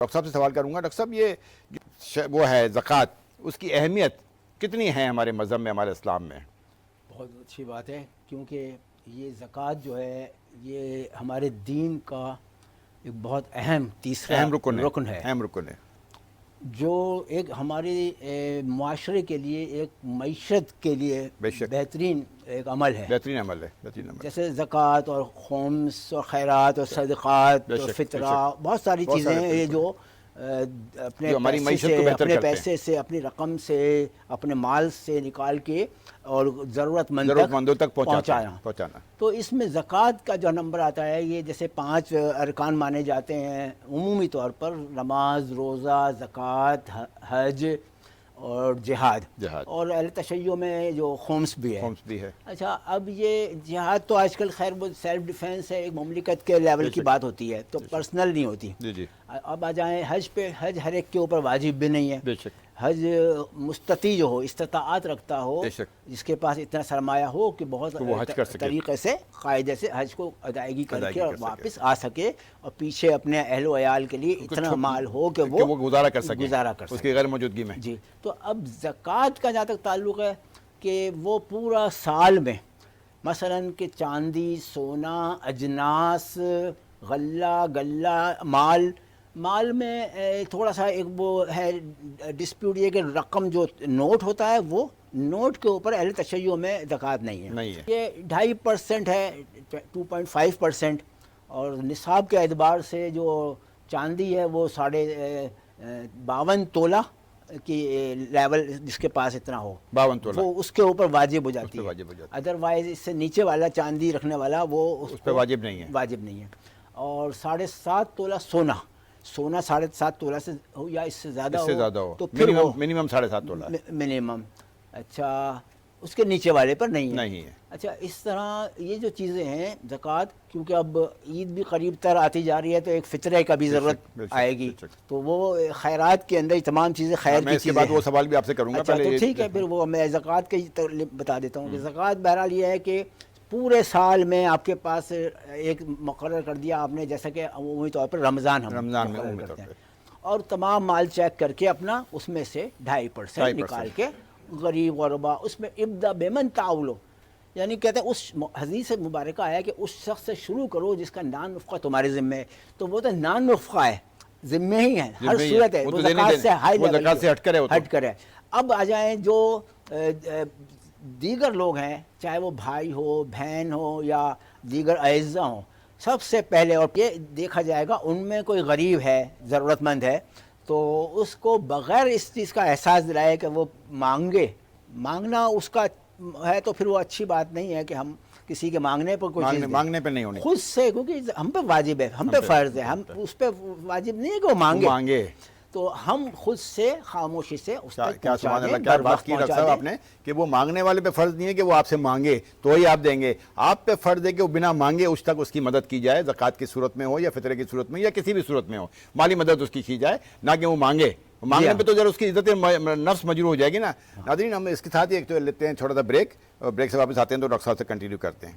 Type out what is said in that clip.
Doctor صاحب سے سوال کروں گا. ڈاکٹر صاحب یہ وہ ہے زکوٰۃ، اس کی اہمیت کتنی ہے ہمارے مذہب میں، ہمارے اسلام میں؟ بہت اچھی بات ہے، کیونکہ یہ زکوٰۃ جو ہے یہ ہمارے دین کا ایک بہت اہم تیسرا رکن ہے، اہم رکن ہے، جو ایک ہمارے معاشرے کے لیے، ایک معیشت کے لیے بہترین ایک عمل ہے، بہترین عمل ہے، بہترین عمل. جیسے زکوٰۃ اور خمس اور خیرات اور صدقات اور فطرہ، بہت ساری چیزیں ہیں یہ جو اپنے پیسے سے، اپنی رقم سے، اپنے مال سے نکال کے اور ضرورت مندوں تک پہنچانا. تو اس میں زکوٰۃ کا جو نمبر آتا ہے، یہ جیسے 5 ارکان مانے جاتے ہیں عمومی طور پر: نماز، روزہ، زکوٰۃ، حج اور جہاد. اور اہل تشیع میں جو خمس بھی ہے. اچھا، اب یہ جہاد تو آج کل خیر سیلف ڈیفینس ہے، ایک مملکت کے لیول کی بات ہوتی ہے، تو پرسنل نہیں ہوتی. اب آ جائیں حج پہ. حج ہر ایک کے اوپر واجب بھی نہیں ہے. حج مستطیع جو ہو، استطاعت رکھتا ہو، جس کے پاس اتنا سرمایہ ہو کہ بہت طریقے سے، قاعدے سے حج کو ادائیگی کر کے اور واپس آ سکے، اور پیچھے اپنے اہل و عیال کے لیے اتنا مال ہو کہ وہ گزارا کر سکے اس کی غیر موجودگی میں. جی. تو اب زکوٰۃ کا جہاں تک تعلق ہے کہ وہ پورا سال میں مثلاً کہ چاندی، سونا، اجناس، غلہ، مال میں تھوڑا سا ایک وہ ہے ڈسپیوٹ، یہ کہ رقم جو نوٹ ہوتا ہے، وہ نوٹ کے اوپر اہل تشیع میں زکوٰۃ نہیں ہے. یہ 2.5% ہے، 2.5%. اور نصاب کے اعتبار سے جو چاندی ہے وہ 52 تولہ کی لیول، جس کے پاس اتنا ہو 52 تولہ، وہ اس کے اوپر واجب ہو جاتی ہے. ادروائز اس سے نیچے والا چاندی رکھنے والا وہ اس پہ واجب نہیں ہے. اور 7.5 تولہ سونا 7.5 تولہ سے ہو یا اس سے زیادہ ہو تو پھر منیمم 7.5 تولہ منیمم. اچھا، اس کے نیچے والے پر نہیں ہے. اچھا، اس طرح یہ جو چیزیں ہیں زکوٰۃ، کیونکہ اب عید بھی قریب تر آتی جا رہی ہے، تو ایک فطرے کا بھی ضرورت آئے گی. تو وہ خیرات کے اندر تمام چیزیں خیر کی چیزیں ہیں. وہ سوال بھی آپ سے کروں گا. اچھا، تو ٹھیک ہے، پھر وہ میں زکوٰۃ کے بتا دیتا ہوں کہ زکوٰۃ بہرحال یہ ہے کہ پورے سال میں آپ کے پاس ایک مقرر کر دیا آپ نے، جیسا کہ عمومی طور پر رمضان میں کرتے ہیں، اور تمام مال چیک کر کے اپنا اس میں سے 2.5% نکال کے غریب غربا، اس میں ابدا بمن تعولو، یعنی کہتے ہیں اس حدیث مبارکہ آیا کہ اس شخص سے شروع کرو جس کا نان نفقہ تمہارے ذمہ ہے. تو وہ تو نان نفقہ ہے، ذمہ ہی ہے، ہر صورت ہے، وہ زکوٰۃ سے ہائی لیول سے ہٹ کر ہے. اب آ جائیں جو دیگر لوگ ہیں، چاہے وہ بھائی ہو، بہن ہو یا دیگر اعزہ ہوں، سب سے پہلے اور یہ دیکھا جائے گا ان میں کوئی غریب ہے، ضرورت مند ہے، تو اس کو بغیر اس چیز کا احساس دلائے کہ وہ مانگنا اس کا ہے، تو پھر وہ اچھی بات نہیں ہے کہ ہم کسی کے مانگنے پر کوئی چیز مانگنے پہ نہیں ہونی، خود سے، کیونکہ ہم پہ واجب ہے، ہم پہ فرض ہے، ہم اس پہ واجب نہیں ہے کہ وہ مانگے. تو ہم خود سے خاموشی سے اس تک کیا سبحان اللہ، کیا بات کی ڈاکٹر صاحب آپ نے کہ وہ مانگنے والے پہ فرض نہیں ہے کہ وہ آپ سے مانگے تو ہی آپ دیں گے. آپ پہ فرض ہے کہ وہ بنا مانگے اس تک اس کی مدد کی جائے، زکوٰۃ کی صورت میں ہو یا فطرے کی صورت میں یا کسی بھی صورت میں ہو، مالی مدد اس کی جائے، نہ کہ وہ مانگے پہ تو ذرا اس کی عزت نفس مجروح ہو جائے گی نا. ناظرین، ہم اس کے ساتھ ہی ایک تو لیتے ہیں چھوٹا سا بریک سے واپس آتے ہیں تو ڈاکٹر صاحب سے کنٹینیو کرتے ہیں.